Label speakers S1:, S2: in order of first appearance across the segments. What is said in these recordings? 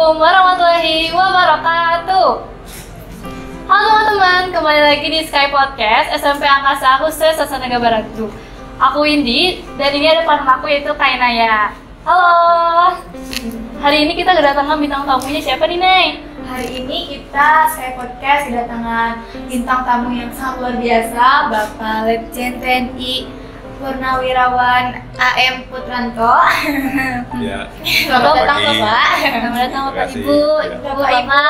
S1: Assalamualaikum warahmatullahi wabarakatuh. Halo teman-teman, kembali lagi di Sky Podcast SMP Angkasa Khusus Sasanaga Barat 2. Aku Indi, dan ini ada partner aku yaitu Kainaya. Halo. Hari ini kita kedatangan bintang tamunya siapa nih, Nay?
S2: Hari ini kita Sky Podcast kedatangan bintang tamu yang sangat luar biasa, Bapak Letjen TNI Purnawirawan AM Putranto.
S3: Ya.
S2: Selamat datang Bapak.
S1: Selamat datang Bapak
S3: Terima kasih.
S1: Ibu,
S3: Ya.
S1: Bapak Ibu.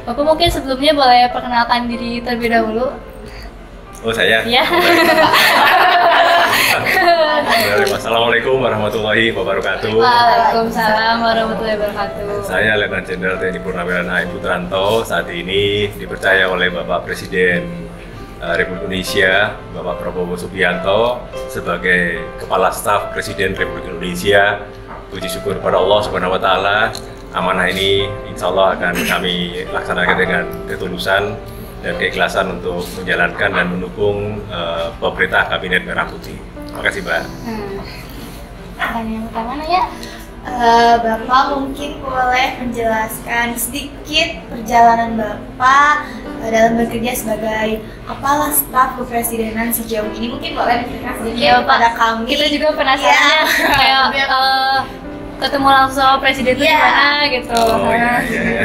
S1: Bapak mungkin sebelumnya boleh perkenalkan diri terlebih dahulu.
S3: Oh saya?
S1: Iya.
S3: Assalamualaikum warahmatullahi wabarakatuh.
S1: Waalaikumsalam warahmatullahi wabarakatuh.
S3: Saya Letnan Jenderal TNI Purnawirawan AM Putranto, saat ini dipercaya oleh Bapak Presiden Republik Indonesia, Bapak Prabowo Subianto, sebagai Kepala Staf Presiden Republik Indonesia. Puji syukur kepada Allah Subhanahu wa Ta'ala, amanah ini insya Allah akan kami laksanakan dengan ketulusan dan keikhlasan untuk menjalankan dan mendukung pemerintah Kabinet Merah Putih. Terima kasih, Mbak.
S1: Dan yang pertama ya,
S2: Bapak mungkin boleh menjelaskan sedikit perjalanan Bapak dalam bekerja sebagai Kepala Staf Kepresidenan sejauh ini. Mungkin boleh diceritakan sedikit
S1: Iya, Pak.
S2: kepada kami.
S1: Kita juga penasaran ya, kayak ketemu langsung sama presiden itu
S2: Iya.
S1: gimana gitu.
S3: Oh, iya.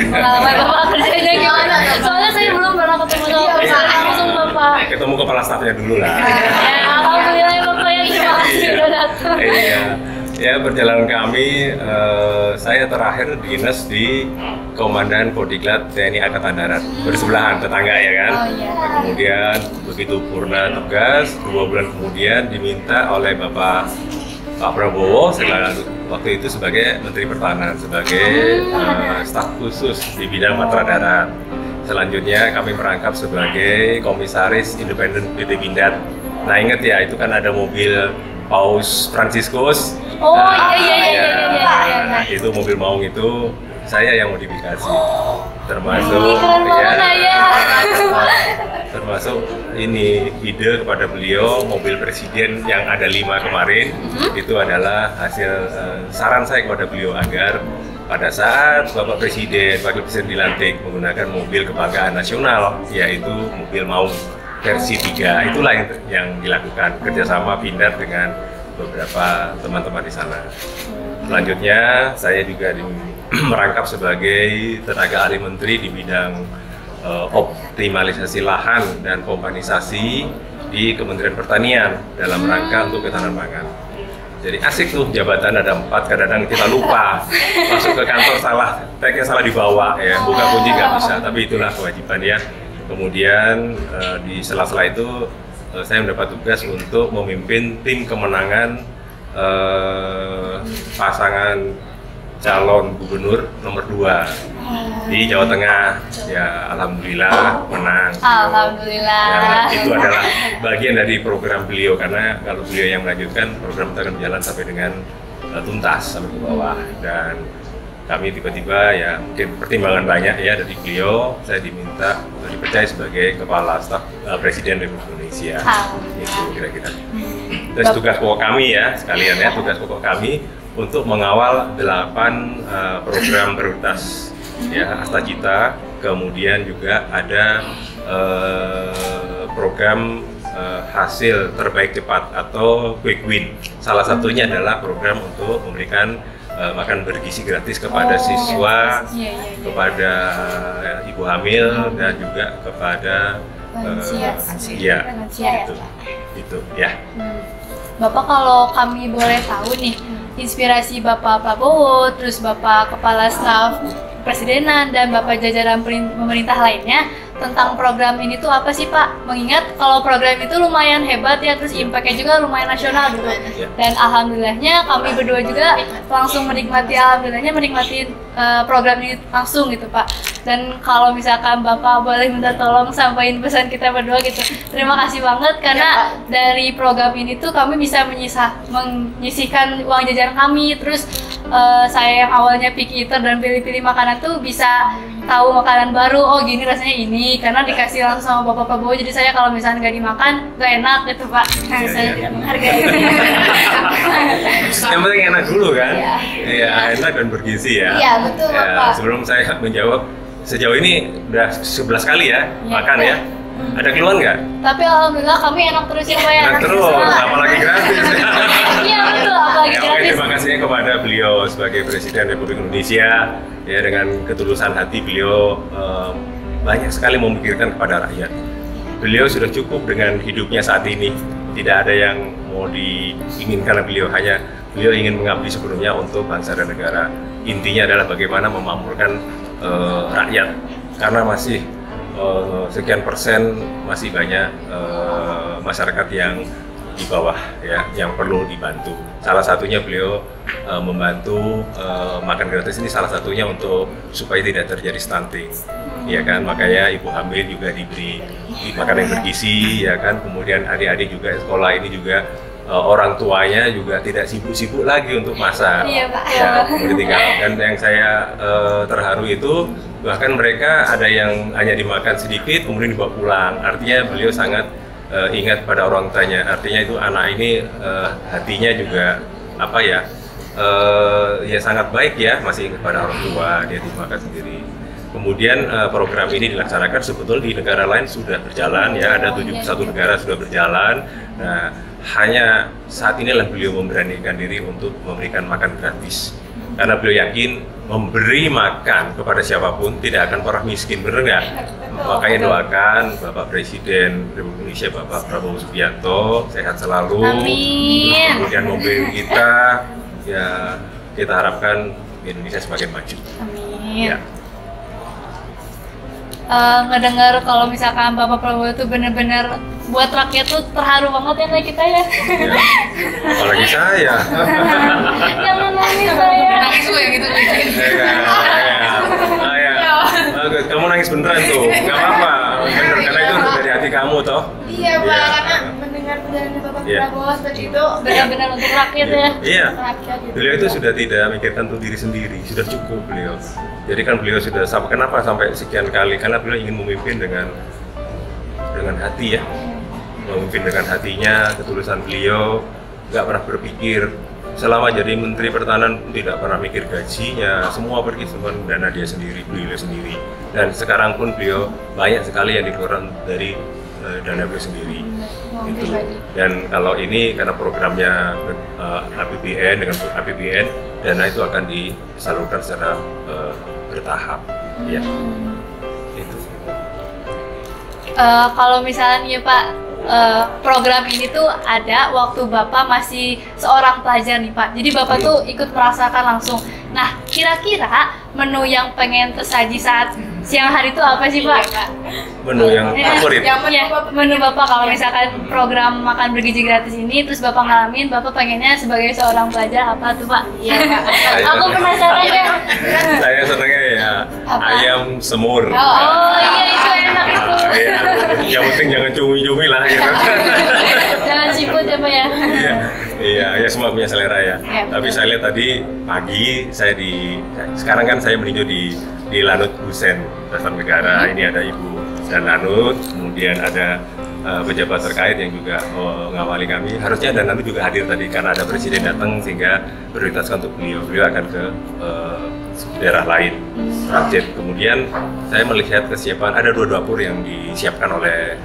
S1: Pengalaman Bapak kerjanya gimana? Soalnya saya belum pernah ketemu sama presiden langsung Bapak.
S3: Ketemu kepala stafnya dulu lah.
S1: Ya, alhamdulillah ya Bapak ya, terima kasih udah datang.
S3: Iya. Ya, perjalanan kami, saya terakhir dinas di Komandan Kodiklat TNI Angkatan Darat, bersebelahan tetangga ya kan.
S1: Oh, iya.
S3: Nah, kemudian begitu purna tugas, 2 bulan kemudian diminta oleh Pak Prabowo waktu itu sebagai Menteri Pertahanan, sebagai staf khusus di bidang Matra Darat. Selanjutnya kami merangkap sebagai Komisaris Independen PT Pindad. Nah ingat ya, itu kan ada mobil Paus Franciscus.
S1: Oh iya.
S3: Nah, itu mobil maung itu saya yang modifikasi, termasuk
S1: Ih, keren banget, ya.
S3: termasuk ini ide kepada beliau, mobil presiden yang ada 5 kemarin itu adalah hasil saran saya kepada beliau agar pada saat Bapak Presiden, Wakil Presiden dilantik menggunakan mobil kebanggaan nasional, yaitu mobil maung versi 3. Itulah yang dilakukan kerjasama Pindad dengan beberapa teman-teman di sana. Selanjutnya saya juga merangkap sebagai tenaga ahli menteri di bidang optimalisasi lahan dan kompanisasi di Kementerian Pertanian dalam rangka untuk ketahanan pangan. Jadi asik tuh, jabatan ada 4, kadang-kadang kita lupa masuk ke kantor tagnya salah dibawa ya, buka kunci nggak bisa, tapi itulah kewajiban ya. Kemudian di sela-sela itu saya mendapat tugas untuk memimpin tim kemenangan pasangan calon gubernur nomor 2 di Jawa Tengah. Ya, alhamdulillah menang.
S1: Alhamdulillah.
S3: Ya, itu adalah bagian dari program beliau, karena kalau beliau yang melanjutkan, program itu akan berjalan sampai dengan tuntas sampai ke bawah. Dan kami tiba-tiba ya mungkin pertimbangan banyak ya dari beliau, saya dipercaya sebagai Kepala Staf Presiden Republik Indonesia. Itu kira-kira. Terus tugas pokok kami ya, sekalian ya, tugas pokok kami untuk mengawal 8 program prioritas ya Astagita, kemudian juga ada program hasil terbaik cepat atau quick win. Salah satunya adalah program untuk memberikan makan bergizi gratis kepada siswa, kepada ibu hamil, dan juga kepada lansia. Itu ya.
S1: Bapak, kalau kami boleh tahu nih, inspirasi Bapak Prabowo, terus Bapak Kepala Staf Presidenan dan Bapak jajaran pemerintah lainnya tentang program ini tuh apa sih Pak? Mengingat kalau program itu lumayan hebat ya, terus impact-nya juga lumayan nasional gitu. Dan alhamdulillahnya kami berdua juga langsung menikmati program ini langsung gitu Pak. Dan kalau misalkan Bapak boleh minta tolong sampaikan pesan kita berdua gitu, terima kasih banget karena dari program ini tuh kami bisa menyisihkan uang jajan kami. Terus saya yang awalnya picky eater dan pilih-pilih makanan tuh bisa tahu makanan baru, oh gini rasanya ini, karena dikasih langsung sama Bapak Prabowo. Jadi saya kalau misalnya nggak dimakan nggak enak gitu Pak. Saya tidak menghargai.
S3: Yang penting enak dulu kan?
S2: Iya.
S3: Iya, enak dan bergizi ya.
S2: Iya, betul,
S3: Ya,
S2: Bapak.
S3: sebelum saya menjawab, sejauh ini udah 11 kali ya makan ya. Ada keluhan nggak?
S1: Tapi alhamdulillah kami enak terus ya Pak ya.
S3: Enak terus, apalagi gratis.
S1: Iya betul, apalagi
S3: Ya, oke,
S1: gratis.
S3: terima kasih kepada beliau sebagai Presiden Republik Indonesia. Ya, dengan ketulusan hati beliau banyak sekali memikirkan kepada rakyat. Beliau sudah cukup dengan hidupnya saat ini. Tidak ada yang mau diinginkan oleh beliau, hanya beliau ingin mengabdi sepenuhnya untuk bangsa dan negara. Intinya adalah bagaimana memakmurkan rakyat, karena masih sekian persen masih banyak masyarakat yang di bawah ya, yang perlu dibantu. Salah satunya beliau membantu makan gratis ini, salah satunya untuk supaya tidak terjadi stunting, ya kan. Makanya ibu hamil juga diberi makanan yang bergizi, ya kan. Kemudian adik-adik juga sekolah ini juga orang tuanya juga tidak sibuk-sibuk lagi untuk masak.
S1: Iya, Pak.
S3: Ya, kemudian dan yang saya terharu itu bahkan mereka ada yang hanya dimakan sedikit kemudian dibawa pulang. Artinya beliau sangat ingat pada orang tuanya. Artinya itu anak ini hatinya juga apa ya? Ya sangat baik ya, masih ingat pada orang tua, dia dimakan sendiri. Kemudian program ini dilaksanakan sebetulnya di negara lain sudah berjalan ya, ada 71 negara sudah berjalan. Nah, hanya saat inilah beliau memberanikan diri untuk memberikan makan gratis. Karena beliau yakin memberi makan kepada siapapun tidak akan pernah miskin, benar nggak? Makanya doakan Bapak Presiden Republik Indonesia Bapak Prabowo Subianto sehat selalu.
S1: Amin.
S3: Kemudian mobil kita ya kita harapkan Indonesia semakin maju.
S1: Amin.
S3: Ya.
S1: Ngedengar kalau misalkan Bapak Prabowo itu benar-benar buat rakyat tuh terharu banget ya kayak kita ya.
S3: Ya. Apalagi saya.
S1: Jangan nangis saya.
S4: Nangis tuh yang gitu lucuin.
S3: Bagus, kamu nangis beneran tuh, nggak apa-apa, bener, karena itu dari hati kamu toh.
S2: Iya, Pak,
S3: Iya.
S2: karena mendengar penjelasan Bapak
S3: Iya.
S2: Prabowo seperti itu
S1: Benar-benar untuk rakyat ya.
S3: Iya.
S2: rakyat gitu.
S3: Beliau itu sudah tidak memikirkan untuk diri sendiri, sudah cukup beliau. Jadi kan beliau sudah sampai kenapa sampai sekian kali, karena beliau ingin memimpin dengan hati ya, memimpin dengan hatinya, ketulusan beliau, nggak pernah berpikir. Selama jadi Menteri Pertahanan tidak pernah mikir gajinya, semua pergi semua dana dia sendiri, beliau sendiri. Dan sekarang pun beliau banyak sekali yang dikeluarkan dari dana beliau sendiri. Itu. Dan kalau ini karena programnya APBN dengan APBN, dana itu akan disalurkan secara bertahap. Ya, itu.
S1: Kalau misalnya nih Pak, program ini tuh ada waktu Bapak masih seorang pelajar nih Pak. Jadi Bapak tuh ikut merasakan langsung. Nah, kira-kira menu yang pengen tersaji saat siang hari itu apa sih Pak?
S3: Menu yang favorit.
S1: Menu Bapak kalau misalkan program makan bergizi gratis ini terus Bapak ngalamin, Bapak pengennya sebagai seorang pelajar apa tuh Pak?
S2: Iya, Pak.
S1: Aku penasaran ya.
S3: Saya senangnya ya ayam semur.
S1: Oh iya itu enak itu.
S3: Iya. Yang penting jangan cumi-cumi lah gitu.
S1: Jangan siput ya Pak ya.
S3: Iya, ya semua punya selera ya.
S1: Ya,
S3: Tapi saya lihat tadi pagi sekarang kan saya meninjau di Lanut Husein Dasar Negara. Ini ada Ibu dan Lanut, kemudian ada pejabat terkait yang juga mengawali kami. Harusnya dan Lanut juga hadir tadi karena ada Presiden datang sehingga prioritaskan untuk beliau. Beliau akan ke daerah lain, Rajet. Kemudian saya melihat kesiapan ada 2 dapur yang disiapkan oleh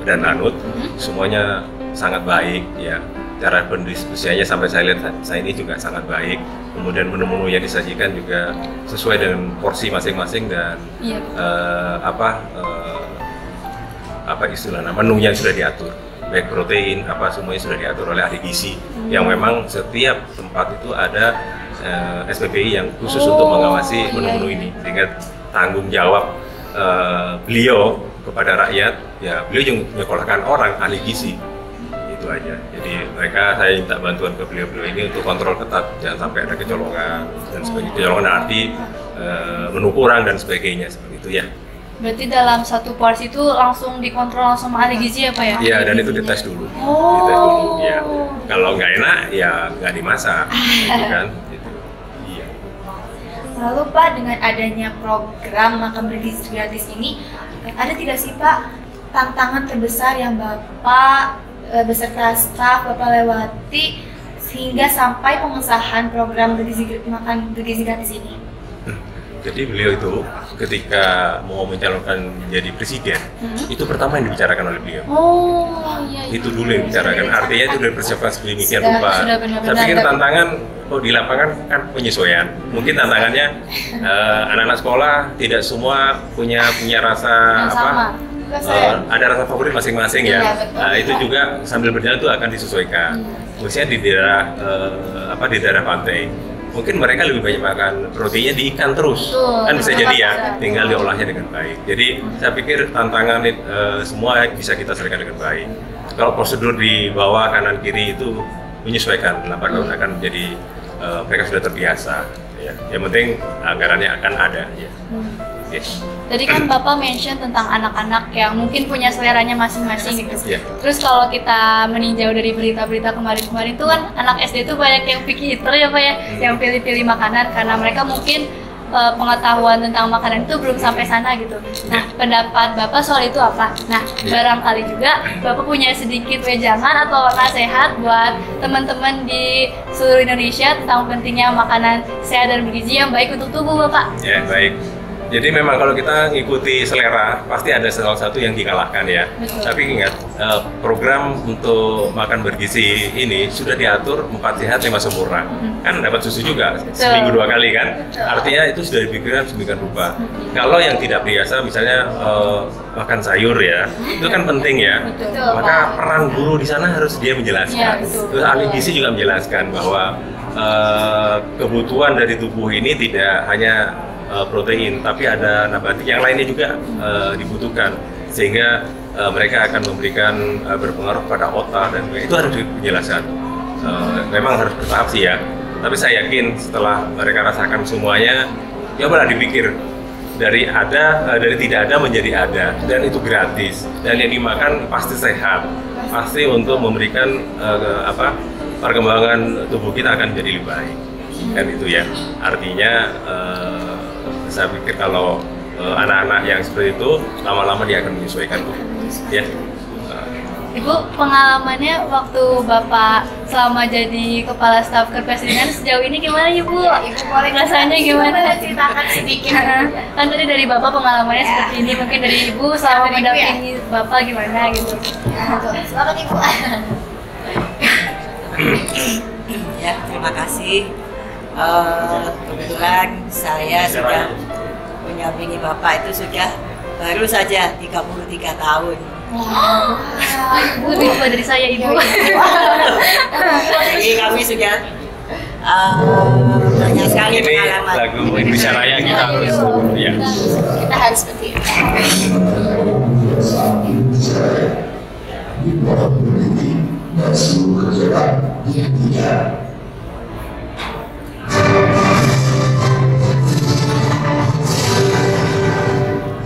S3: dan Lanut, semuanya sangat baik ya. Cara pendistribusiannya sampai saya lihat saya ini juga sangat baik. Kemudian menu-menu yang disajikan juga sesuai dengan porsi masing-masing dan
S1: Iya.
S3: apa istilahnya menunya sudah diatur, baik protein apa semuanya sudah diatur oleh ahli gizi yang memang setiap tempat itu ada SPPI yang khusus untuk mengawasi menu-menu ini, sehingga tanggung jawab beliau kepada rakyat ya, beliau juga menyekolahkan orang ahli gizi. Itu aja. Jadi saya minta bantuan ke beliau-beliau ini untuk kontrol ketat, jangan sampai ada kecolongan dan sebagainya. Kecolongan arti menu kurang dan sebagainya seperti itu ya.
S1: Berarti dalam satu porsi itu langsung dikontrol sama ahli gizi ya Pak ya?
S3: Iya, dan itu dites dulu.
S1: Oh.
S3: Dites dulu ya. Kalau nggak enak ya nggak dimasak, gitu kan? Gitu. Iya.
S2: Lalu Pak, dengan adanya program makan bergizi gratis ini, ada tidak sih Pak tantangan terbesar yang Bapak beserta staf Bapak lewati hingga sampai pengesahan program makan bergizi gratis ini?
S3: Jadi beliau itu ketika mau mencalonkan menjadi presiden, itu pertama yang dibicarakan oleh beliau.
S1: Oh, iya.
S3: Itu dulu yang dibicarakan. Artinya itu sudah persiapan sedemikian rupa.
S1: Sudah benar-benar.
S3: Saya pikir tantangan di lapangan kan penyesuaian. Mungkin tantangannya anak-anak sekolah tidak semua punya rasa
S1: Yang sama.
S3: ada rasa favorit masing-masing ya.
S1: Iya, betul.
S3: Nah, itu juga sambil berjalan itu akan disesuaikan. Khususnya di daerah di daerah pantai. Mungkin mereka lebih banyak makan proteinnya di ikan terus,
S1: Betul,
S3: kan bisa jadi ya,
S1: bisa.
S3: tinggal diolahnya dengan baik. Jadi saya pikir tantangan semua bisa kita selesaikan dengan baik. Kalau prosedur di bawah kanan kiri itu menyesuaikan, lambat laun akan menjadi mereka sudah terbiasa. Ya. Yang penting anggarannya akan ada. Ya. Yes.
S1: Tadi kan Bapak mention tentang anak-anak yang mungkin punya seleranya masing-masing gitu.
S3: Iya.
S1: Terus kalau kita meninjau dari berita-berita kemarin-kemarin tuh kan anak SD tuh banyak yang picky eater ya Pak ya, yang pilih-pilih makanan karena mereka mungkin pengetahuan tentang makanan itu belum sampai sana gitu. Nah, pendapat Bapak soal itu apa? Nah, barangkali juga Bapak punya sedikit wejangan atau nasihat buat teman-teman di seluruh Indonesia tentang pentingnya makanan sehat dan bergizi yang baik untuk tubuh Bapak.
S3: Ya, baik. Jadi memang kalau kita ngikuti selera, pasti ada salah satu yang dikalahkan ya.
S1: Betul.
S3: Tapi ingat, program untuk makan bergizi ini sudah diatur 4 sehat 5 sempurna. Kan dapat susu juga, seminggu 2 kali kan. Artinya itu sudah dipikirkan sedemikian rupa. Kalau yang tidak biasa, misalnya makan sayur ya, itu kan penting ya.
S1: Betul.
S3: Maka peran guru di sana harus dia menjelaskan.
S1: Ya, betul.
S3: Terus ahli gizi juga menjelaskan bahwa kebutuhan dari tubuh ini tidak hanya protein, tapi ada nabati yang lainnya juga dibutuhkan, sehingga mereka akan memberikan berpengaruh pada otak dan itu harus dijelaskan. Memang harus bertahap sih ya, tapi saya yakin setelah mereka rasakan semuanya, cobalah dipikir dari tidak ada menjadi ada, dan itu gratis, dan yang dimakan pasti sehat, pasti untuk memberikan perkembangan tubuh kita akan jadi lebih baik, kan itu ya. Artinya saya pikir kalau anak-anak yang seperti itu lama-lama dia akan menyesuaikan ya.
S1: Ibu, pengalamannya waktu Bapak selama jadi Kepala Staf Kepresidenan sejauh ini gimana Ibu?
S2: Ibu boleh
S1: Rasanya gimana?
S2: ceritakan sedikit.
S1: Kan tadi dari Bapak pengalamannya seperti ini, mungkin dari Ibu selama
S2: Dari Ibu,
S1: mendampingi Bapak gimana gitu?
S2: Selamat Ibu.
S4: Ya, terima kasih. Kebetulan saya sudah mendampingi Bapak itu sudah baru saja 33 tahun.
S1: Ibu lebih tua dari saya Ibu.
S4: Jadi kami sudah banyak sekali
S3: Ini
S4: pengalaman.
S3: lagu Indonesia Raya kita harus ya.
S2: Kita harus seperti itu.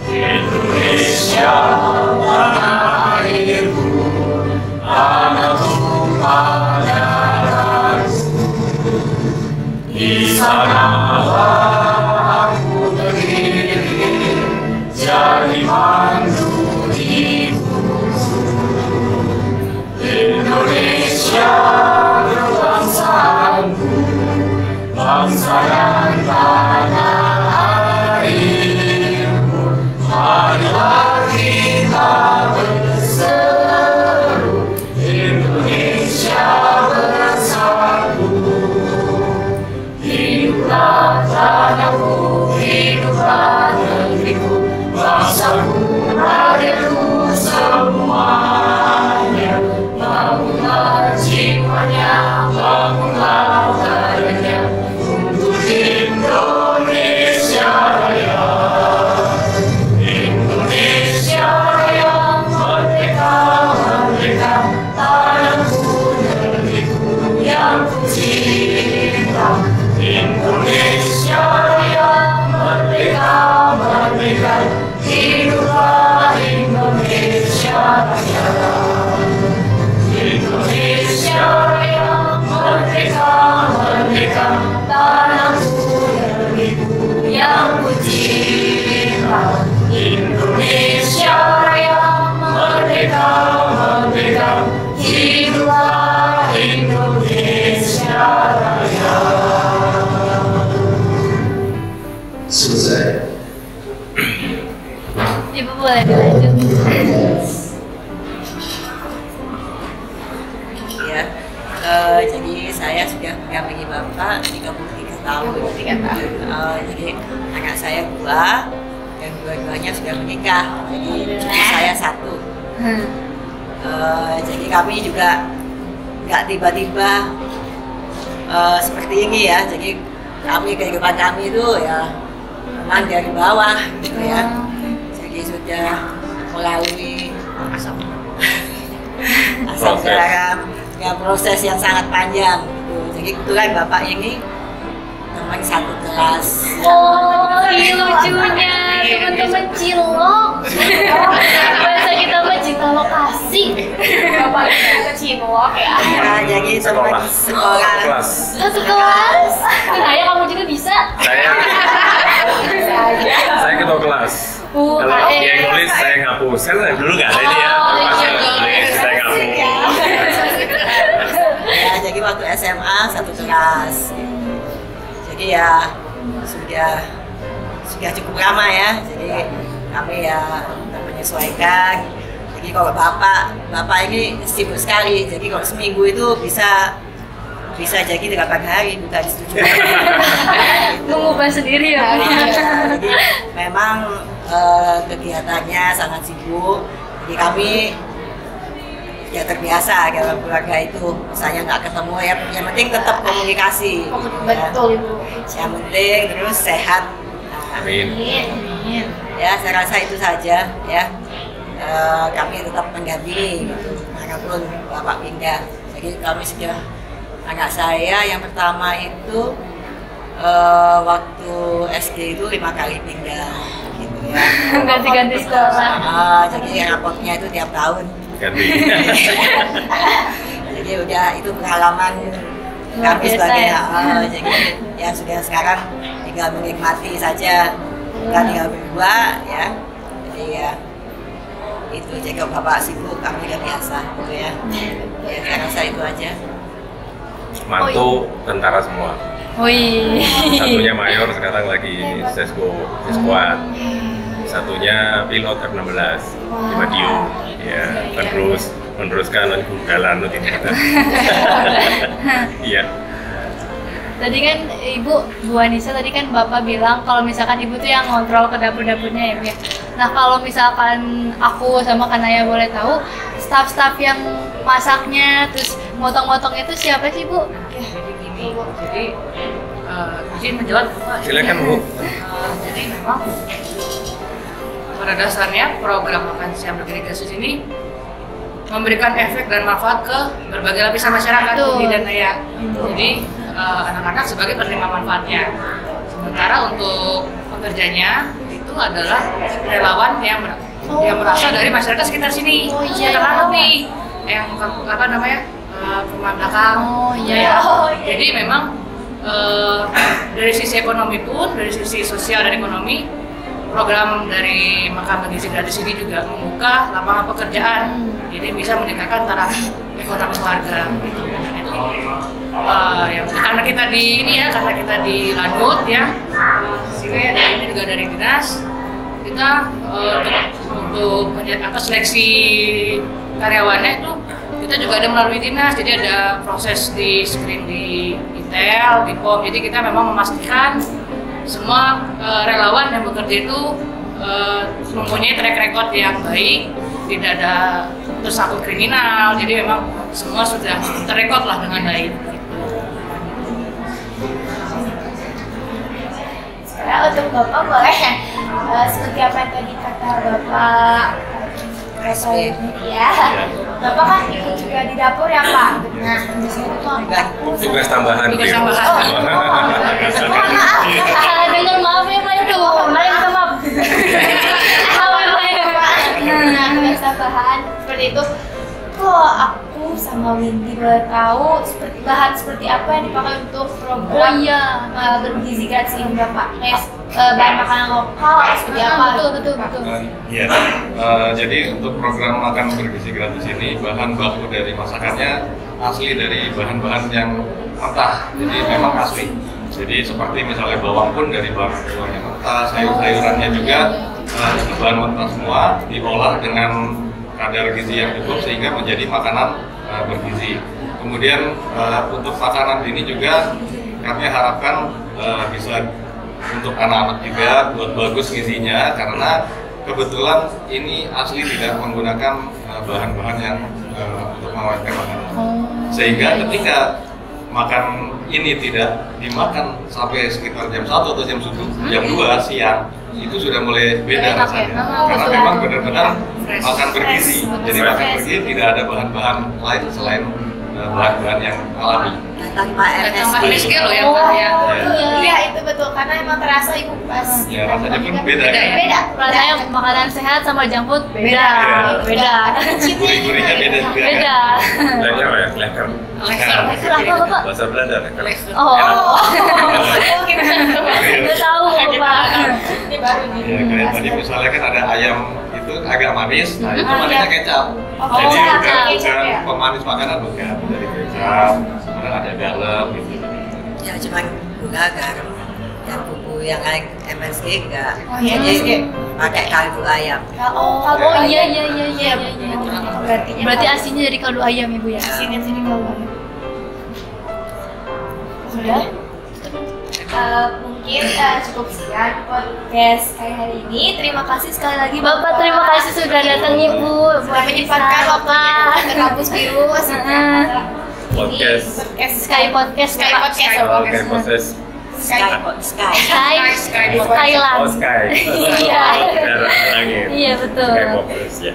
S3: Indonesia tanah airku, tanah tumpah darahku. Di sanalah aku berdiri, jadi mandu ibuku. Indonesia kebangsaanku, bangsa dan tanah airku. Marilah kita berseru, Indonesia bersatu. Hiduplah tanahku, hiduplah negeriku, bangsaku, rakyatku semuanya. Bangunlah jiwanya, bangunlah badannya, untuk Indonesia Raya. Indonesia Raya, merdeka, merdeka, tanahku, negeriku yang ku cinta. Indonesia Raya, merdeka, merdeka, hiduplah Indonesia Raya. Indonesia Raya, merdeka, merdeka, tanahku, negeriku yang ku cinta. Indonesia Raya, merdeka, merdeka, hiduplah Indonesia
S5: Selesai.
S1: Ibu boleh dilanjut.
S4: Ya, jadi saya sudah mendampingi Bapak 33 tahun.
S2: 33 tahun.
S4: Jadi anak saya 2 dan dua-duanya sudah menikah. Jadi cucu saya 1. Jadi kami juga nggak tiba-tiba seperti ini ya. Jadi kehidupan kami itu ya memang dari bawah gitu ya. Jadi sudah melalui asam garam, ya proses yang sangat panjang gitu. Jadi kebetulan Bapak ini teman satu kelas.
S1: Oh, ini lucunya teman-teman cilok. Bahasa kita mah cinta lokasi.
S2: Bapak kita cilok ya.
S4: Ya, jadi teman sekolah.
S3: Kelas.
S1: Satu kelas. Ayah kamu juga bisa.
S3: Saya ketua kelas. Kalau dia yang nulis saya ngapus. Kan dulu nggak ada ini ya. Saya nulis, saya ngapus.
S4: Ya, jadi waktu SMA satu kelas. Jadi ya sudah cukup lama ya. Jadi kami ya menyesuaikan. Jadi kalau bapak ini sibuk sekali. Jadi kalau seminggu itu bisa jadi 8 hari bukan 7 hari.
S1: Mengubah sendiri ya.
S4: Jadi memang kegiatannya sangat sibuk. Jadi kami ya terbiasa dalam keluarga itu, misalnya nggak ketemu ya, yang penting tetap komunikasi.
S2: Betul Ibu.
S4: Yang penting terus sehat.
S3: Amin.
S4: Ya saya rasa itu saja ya. Kami tetap mendampingi gitu, manapun Bapak pindah. Jadi kami sudah, anak saya yang pertama itu waktu SD itu 5 kali pindah gitu ya.
S1: Ganti-ganti sekolah.
S4: Jadi rapotnya itu tiap tahun.
S3: Ganti.
S4: Jadi udah itu pengalaman kami
S1: biasa
S4: sebagai
S1: ya.
S4: jadi ya sudah sekarang tinggal menikmati saja, kita tinggal berdua ya. Jadi ya itu, jika Bapak sibuk kami udah biasa gitu ya. Ya saya rasa itu aja.
S3: Mantu tentara semua.
S1: Wih.
S3: Satunya mayor sekarang lagi seskoat. Satunya pilot F-16 di Madiun. Ya, meneruskan jalan ini kita. Iya.
S1: Tadi kan Ibu, Bu Anissa tadi kan Bapak bilang kalau misalkan Ibu tuh yang ngontrol ke dapur-dapurnya ya Bu ya. Nah kalau misalkan aku sama Kanaya boleh tahu, staf-staf yang masaknya terus motong-motong itu siapa sih Bu?
S6: Jadi gini, izin menjawab Bapak.
S3: Silakan Bu.
S6: Jadi memang pada dasarnya program makan siang bergerak ini memberikan efek dan manfaat ke berbagai lapisan masyarakat
S1: Betul.
S6: di Danaya. Jadi anak-anak sebagai penerima manfaatnya. Sementara untuk pekerjanya itu adalah relawan yang berasal dari masyarakat sekitar sini.
S1: Oh, iya.
S6: Sekitar mana nih? Yang apa namanya? Perumahan belakang.
S1: Oh, iya.
S6: Ya. Jadi memang dari sisi ekonomi pun, dari sisi sosial dan ekonomi, program dari makan bergizi gratis ini juga membuka lapangan pekerjaan. Jadi bisa meningkatkan taraf ekonomi keluarga. Gitu. Karena kita karena kita di Lanut ya, sehingga ini juga dari dinas kita untuk seleksi karyawannya itu kita juga ada melalui dinas, jadi ada proses di screen di Intel, di POM, jadi kita memang memastikan semua relawan yang bekerja itu mempunyai track record yang baik, tidak ada tersangkut kriminal, jadi memang semua sudah terrekod lah dengan baik.
S2: Sekarang untuk Bapak boleh seperti apa yang tadi kata Bapak Presiden ya. Bapak kan ikut juga di dapur ya Pak. Nah, di sini tuh apa?
S3: Tugas tambahan.
S6: Tugas
S3: Bil.
S6: tambahan.
S1: Dengar maaf ya Pak, udah kemarin minta maaf.
S2: Nah, tugas tambahan seperti itu. Kok aku sama Windy boleh tahu seperti apa yang dipakai untuk program bergizi gratis ini Bapak? Kayak bahan makanan lokal seperti apa?
S1: Betul.
S7: Iya, jadi untuk program makan bergizi gratis ini bahan baku dari masakannya
S5: asli dari bahan-bahan yang mentah, jadi memang asli. Jadi seperti misalnya bawang pun dari bawang yang mentah, sayur-sayurannya juga itu bahan mentah semua, diolah dengan kadar gizi yang cukup sehingga menjadi makanan bergizi. Kemudian untuk makanan ini juga kami harapkan bisa untuk anak-anak juga buat bagus gizinya, karena kebetulan ini asli tidak menggunakan bahan-bahan yang untuk mengawetkan makanan. Sehingga ketika makan ini tidak dimakan sampai sekitar jam 1 atau jam 2 siang, itu sudah mulai beda rasanya. Karena memang benar-benar makan bergizi. Jadi makan bergizi tidak ada bahan-bahan lain selain bahan-bahan yang alami.
S4: Tanpa
S6: MSG loh ya, Pak ya.
S2: Iya itu betul, karena emang terasa ibu pas.
S5: Ya rasanya pun beda ya.
S2: Beda.
S1: Rasanya makanan sehat sama junk food beda. Beda.
S5: Gurih-gurihnya beda juga.
S1: Beda.
S3: Leker ya, leker.
S1: Leker apa, Bapak?
S3: Bahasa Belanda leker.
S1: Oh.
S5: Iya.
S1: Udah tahu, Pak.
S2: Ini baru nih.
S5: Ya, kayak tadi misalnya kan ada ayam itu agak manis, nah itu manisnya kecap.
S2: Oh,
S5: Jadi
S2: kecap
S5: bukan
S2: ya.
S5: pemanis makanan, bukan dari kecap, kemudian ada garam gitu.
S4: Ya cuma gula garam. Yang bumbu yang lain MSG enggak.
S2: Oh, iya,
S4: Jadi
S2: MSG.
S4: pakai kaldu ayam.
S1: Oh iya.
S2: Berarti
S1: Berarti aslinya dari kaldu ayam ya, Bu ya?
S2: sini kalau sudah. Mungkin cukup sekian podcast kayak hari ini. Terima kasih sekali lagi
S1: Bapak, terima kasih sudah datang Ibu.
S2: sudah menyempatkan waktunya ke kampus biru.
S3: Podcast.
S1: Sky Podcast,
S2: Sky
S1: Pak.
S2: Podcast.
S3: Oke, proses.
S4: Sky.
S1: Sky Skyland.
S3: Oh, Sky.
S1: Iya.
S3: Darat langit.
S1: Iya, betul.
S3: Sky Podcast ya.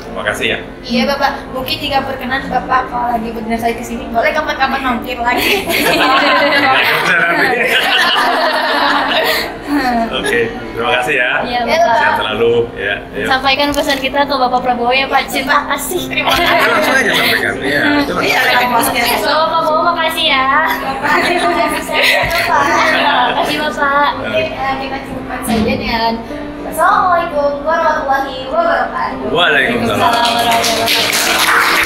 S3: Terima kasih ya.
S2: Iya Bapak, mungkin jika berkenan Bapak kalau lagi benar saya kesini boleh kapan-kapan mampir lagi.
S3: Oke, terima kasih ya.
S1: Iya,
S2: Ya,
S1: Bapak.
S3: Sehat selalu ya. Ayo.
S1: Sampaikan pesan kita ke Bapak Prabowo ya, Pak. Terima kasih.
S2: Terima kasih.
S3: Langsung aja sampaikan. Iya, coba.
S4: Iya, podcast.
S1: Bapak Prabowo makasih ya.
S2: Terima kasih Bapak.
S1: Makasih Bapak.
S2: Mungkin kita cukupkan saja dengan Assalamualaikum warahmatullahi wabarakatuh.
S3: Waalaikumsalam.
S1: Waalaikumsalam warahmatullahi wabarakatuh.